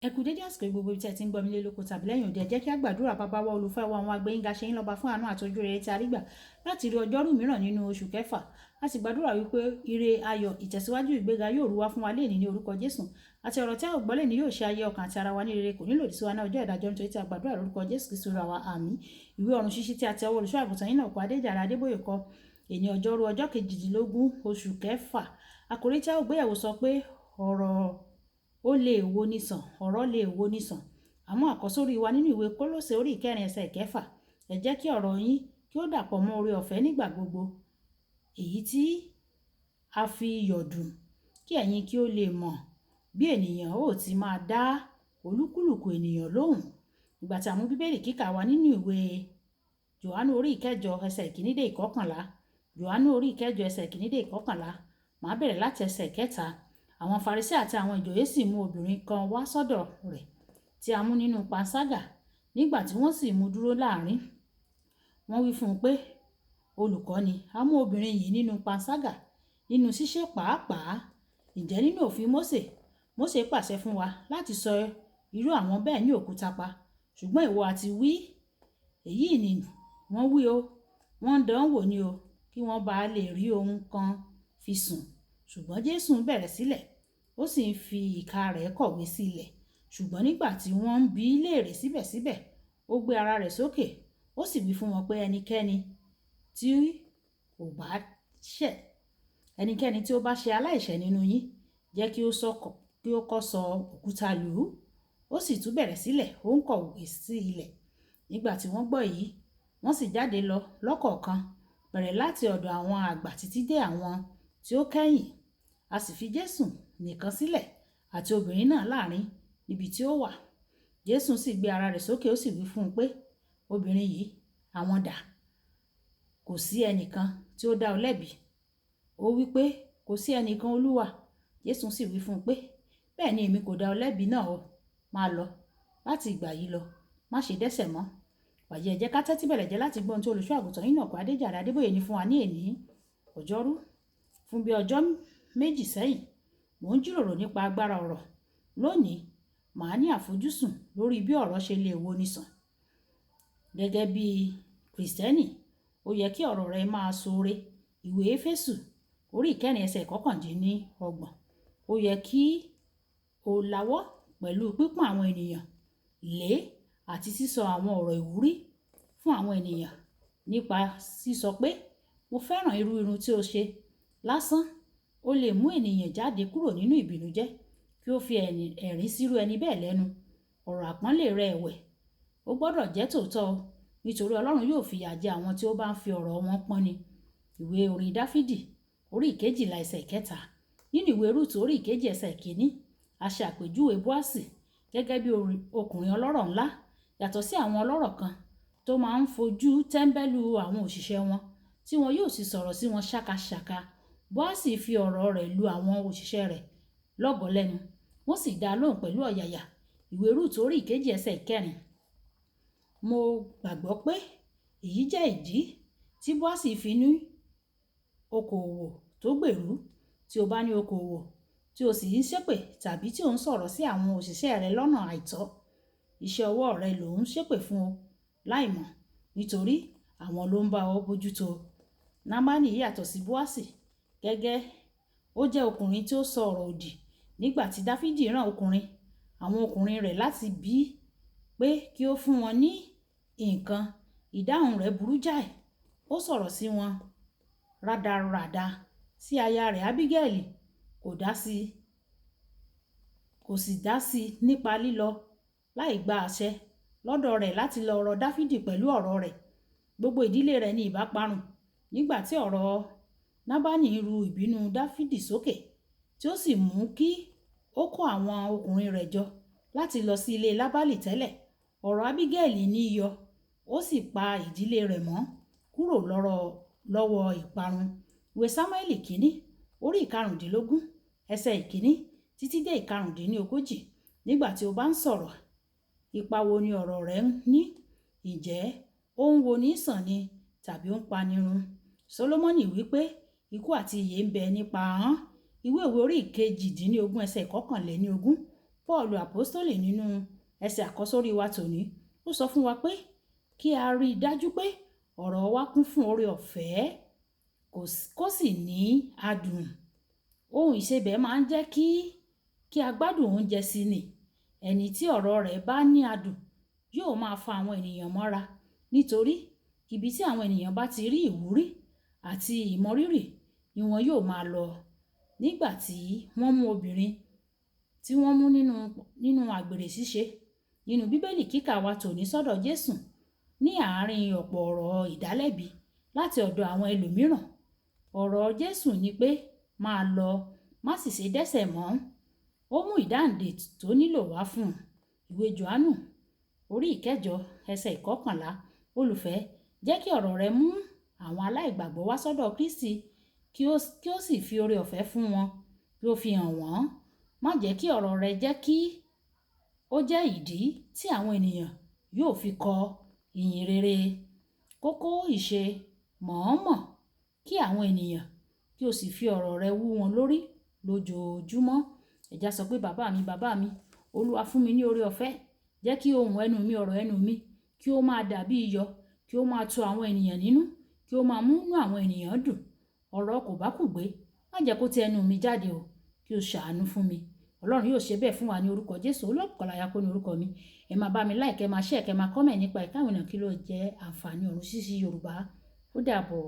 Ẹ kú dédé àsìkò gbogbo tí ẹ ti ń gbọ́ mi lé lóko tàbí lẹ́yìn òde. Ẹ jẹ́ kí a gbàdúrà. Bàbá wa olùfẹ́ wa, àwọn agbẹ́yìnga ṣe ń lọ́ba fún àánú àti ojú rere tí a rí gbà láti rí ọjọ́rú mìíràn nínú oṣù kẹfà. A sì gbàdúrà wípé ire, ayọ̀, ìtẹ̀síwájú, ìgbéga yóò rú wá fún wa léèní ní orúkọ Jésù. Àti ọ̀rọ̀ tí a ò gbọ́ léèní yóò ṣe ayé ọkàn àti ara wa ní rere, kò ní lòdì sí wa ní ọjọ́ ìdájọ́, nítorí tí a gbàdúrà lórúkọ Jésù Kristi ra wa. Àmín. Ìwé ọ̀run ṣíṣí tí a ti ọwọ́ olùṣọ́ àgùntàn yín náà kọ Adéjàre Adébóyè kọ èní ọjọ́rú ọjọ́ 18 oṣù kẹfà. Àkòrí tí a ó gbéyẹ̀wò sọ pé ọ̀rọ̀ ó lè wo ni sàn, ọ̀rọ̀ lè wo ni sàn. Àmọ́ àkọ́sórí wa nínú ìwé Kólósè orí 4 ẹsẹ̀ 6. Ẹ jẹ́ kí ọ̀rọ̀ yín kí ó dàpọ̀ mọ́ oore ọ̀fẹ́ nígbà gbogbo, èyí tí a fi iyọ̀ dùn, kí ẹ̀yin kí ó lè mọ̀ bí ènìyàn ó ti máa dá olúkúlùkù ènìyàn lóhùn. Ìgbà tí a mú bíbélì kíkà wa nínú ìwé Jòhánù orí 9 ẹsẹ̀ 1 dé 11. Jòhánù orí 9 ẹsẹ̀ 1 dé 11. Màá bẹ̀rẹ̀ láti ẹsẹ̀ 3. Àwọn Farisí àti àwọn ìjòyè sì mú obìnrin kan wá sọ́dọ̀ rẹ̀ tí a mú nínú panṣágà. Nígbà tí wọ́n sì mú dúró láàrin, wọ́n wí fún un pé, Olùkọ́ni, a mú obìnrin yìí nínú panṣágà nínú ṣíṣe pàápàá. Ǹjẹ́ nínú òfin Mósè pàṣẹ fún wa láti sọ irú àwọn bẹ́ẹ̀ ní òkúta pa. Ṣùgbọ́n ìwọ àti wí, èyí ni wọ́n wí o. Wọ́n ń dán wò ni o, kí wọ́n bá lè rí ohun kan fi sùn. Ṣùgbọ́n Jésù bẹ̀rẹ̀ sílẹ̀, ó sì ń fi ìka rẹ̀ kọ̀wé sí ilẹ̀. Ṣùgbọ́n nígbà tí wọ́n ń bi í léèrè síbẹ̀síbẹ̀, ó gbé ara rẹ̀ sókè, ó sì wí fún wọn pé ẹnikẹ́ni tí ó bá ṣe aláìṣẹ̀ nínú yín, jẹ́ kí ó kọ́ sọ òkúta lù ú. Ó sì tún bẹ̀rẹ̀ sílẹ̀, ó ń kọ̀wé sí ilẹ̀. Nígbà tí wọ́n gbọ́ èyí, wọ́n sì jáde lọ lọ́kọ̀ọ̀kan, bẹ̀rẹ̀ láti ọ̀dọ̀ àwọn àgbà títí dé àwọn tí ó kẹ́yìn. A sì fi Jésù nìkan sílẹ̀ àti obìnrin náà láàrin níbi tí ó wà. Jésù sì gbé ara rẹ̀ sókè, ó sì wí fún un pé, obìnrin yìí, àwọn dà? Kò sí ẹnìkan tí ó dá ọ lẹ́bi? Ó wí pé, kò sí ẹnìkan, Olúwa. Jésù sì wí fún un pé, bẹ́ẹ̀ ni èmi kò dá ọ lẹ́bi náà o. Máa lọ, láti ìgbà yìí lọ, má ṣe dẹ́ṣẹ̀ mọ́. Wàyí ẹ jẹ́ ká tẹ́tí bẹ̀lẹ̀ jẹ́ láti gbọ́ ohun tí olùṣọ́ àgùntàn yín náà kọ Adéjàre Adébóyè ní fún wa ní èní ọjọ́rú. Fún bí ọjọ́ méjì sẹ́yìn, mò ń jíròrò nípa agbára ọ̀rọ̀. Lónìí, màá ní àfojúsùn lórí bí ọ̀rọ̀ ṣe lè wo ni sàn. Gẹ́gẹ́ bí Kìrìsìtẹ́nì, ó yẹ kí ọ̀rọ̀ rẹ máa ṣoore. Ìwé Éfésù orí 4 ẹsẹ̀ 29. Ó yẹ kí o lawọ́ pẹ̀lú pípọ́n àwọn ènìyàn lé àti sísọ àwọn ọ̀rọ̀ ìwúrí fún àwọn ènìyàn nípa sísọ pé, mo fẹ́ràn irú irun tí o ṣe. Lásán, ó lè mú ènìyàn jáde kúrò nínú ìbìnújẹ́, kí ó fi ẹ̀rín sírú ẹni bẹ́ẹ̀ lẹ́nu. Ọ̀rọ̀ àpọ́nlé rẹ ẹ̀wẹ̀, ó gbọ́dọ̀ jẹ́ tòótọ́, nítorí Ọlọ́run yóò fìyà jẹ àwọn tí ó bá ń fi ọ̀rọ̀ wọn pọ́n ni. Ìwé orin Dáfídì orí 12 ẹsẹ̀ 3. Nínú ìwé Rúùtù orí 2 ẹsẹ̀ 1, a ṣe àpèjúwe Bóásì gẹ́gẹ́ bí ọkùnrin ọlọ́rọ̀ ńlá, yàtọ̀ sí àwọn ọlọ́rọ̀ kan tó máa ń fojú tẹ́ńbẹ́lú àwọn òṣìṣẹ́ wọn, tí wọn yóò sì sọ̀rọ̀ sí wọn ṣákaṣàka. Bóásì fi ọ̀rọ̀ rẹ̀ lu àwọn òṣìṣẹ́ rẹ̀ lọ́gọ lẹ́nu, wọ́n sì dá lóhùn pẹ̀lú ọ̀yàyà. Ìwé Rúùtù orí 2 ẹsẹ̀ 4. Mo gbàgbọ́ pé èyí jẹ́ ìdí tí Bóásì fi ní okòwò tó gbèrú. Tí o bá ní okòwò tí o sì ń ṣépè tàbí tí o ń sọ̀rọ̀ sí àwọn òṣìṣẹ́ rẹ lọ́nà àìtọ́, iṣẹ́ ọwọ́ rẹ ló ń ṣépè fún o láìmọ̀, nítorí àwọn ló ń bá ọ bójútó. Námánì yàtọ̀ sí Bóásì. Ó jẹ́ ọkùnrin tí ó sọ ọ̀rọ̀ òdì nígbà tí Dáfídì rán àwọn ọkùnrin rẹ̀ láti bí pé kí ó fún wọn ní nǹkan. Ìdáhùn rẹ̀ burú jáì. Ó sọ̀rọ̀ sí wọn rádaràda. Sí aya rẹ̀ Ábígẹ́lì kò sì dá sí nípa lílọ láì gba àṣẹ lọ́dọ̀ rẹ̀ láti lọ rọ Dáfídì pẹ̀lú ọ̀rọ̀ rẹ̀. Gbogbo ìdílé rẹ̀ ní ìbá parun. Nígbà tí ọ̀rọ̀ Nábánì ru ìbínú Dáfídì sókè, tí ó sì mú kí ó kó àwọn ọkùnrin rẹ̀ jọ láti lọ sí ilé Lábálì tẹ́lẹ̀, ọ̀rọ̀ Ábígẹ́lì ní iyọ̀, ó sì pa ìdílé rẹ̀ mọ́ kúrò lọ́wọ́ ìparun. Ìwé Sámúẹ́lì kìíní orí 15 ẹsẹ̀ 1 títí dé 45. Nígbà tí o bá ń sọ̀rọ̀, ipa wo ni ọ̀rọ̀ rẹ ní? Ǹjẹ́ ó ń wo ní sàn ni tàbí ó ń panirun? Sólómọ́nì wí pé ikú àti ìyè ń bẹ nípa ahọ́n. Ìwé Òwe orí 18 ẹsẹ̀ 21. Paul àpọ́stólì nínú ẹsẹ̀ àkọ́sórí wa tòní ó sọ fún wa pé kí a rí i dájú pé ọ̀rọ̀ wa kún fún oore ọ̀fẹ́ kó sì ní adùn. Ohun ìsebẹ̀ máa ń jẹ́ kí a gbádùn oúnjẹ sí ni. Ẹni tí ọ̀rọ̀ rẹ̀ bá ní adùn yóò máa fa àwọn ènìyàn mọ́ra, nítorí ibi tí àwọn ènìyàn bá ti rí ìwúrí àti ìmọrírì ni wọn yóò máa lọ. Nígbà tí wọ́n mú obìnrin tí wọ́n mú nínú àgbèrè ṣíṣe nínú Bíbélì kíkà wa tòní sọ́dọ̀ Jésù ní àárín ọ̀pọ̀ ọ̀rọ̀ ìdálẹ́bi láti ọ̀dọ̀ àwọn ẹlòmíràn, ọ̀rọ̀ Jésù ni pé máa lọ, má sì ṣe dẹ́ṣẹ̀ mọ́. Ó mú ìdáǹdè tó nílò wá fún un. Ìwé Jòhánù orí 9 ẹsẹ̀ 11. Olùfẹ́, jẹ́ kí ọ̀rọ̀ rẹ mú àwọn aláìgbàgbọ́ wá sọ́dọ̀ Kristi kí ó sì fi oore ọ̀fẹ́ fún wọn, kí ó fi hàn wọ́n. Má jẹ́ kí ọ̀rọ̀ rẹ jẹ́ kí ó jẹ́ ìdí tí àwọn ènìyàn yóò fi kọ ìyìn rere. Kókó ìṣe mọ̀ọ́mọ̀ kí àwọn ènìyàn kí o sì fi ọ̀rọ̀ rẹ wú wọn lórí lójoojúmọ́. Ẹja sọ pé bàbá mi, Olúwa fún mi ní oore ọ̀fẹ́. Jẹ́ kí ohùn ẹnu mi, ọ̀rọ̀ ẹnu mi kí ó máa dàbí iyọ̀, kí ó máa tu àwọn ènìyàn nínú, kí ó máa mú inú àwọn ènìyàn dùn. Ọ̀rọ̀ kò bá kùgbé, má jẹ́ kó ti ẹnu mi jáde o, kí o ṣàánú fún mi. Ọlọ́run yóò ṣe bẹ́ẹ̀ fún wa ní orúkọ Jésù. Olúkọ̀láyà kó ní orúkọ mi. Ẹ máa bá mi like, ẹ máa share, ẹ máa comment nípa ìkáwọn ènìyàn kí ló jẹ́ àǹfààní ọ̀run ṣíṣí Yorùbá. Ó dàbọ̀.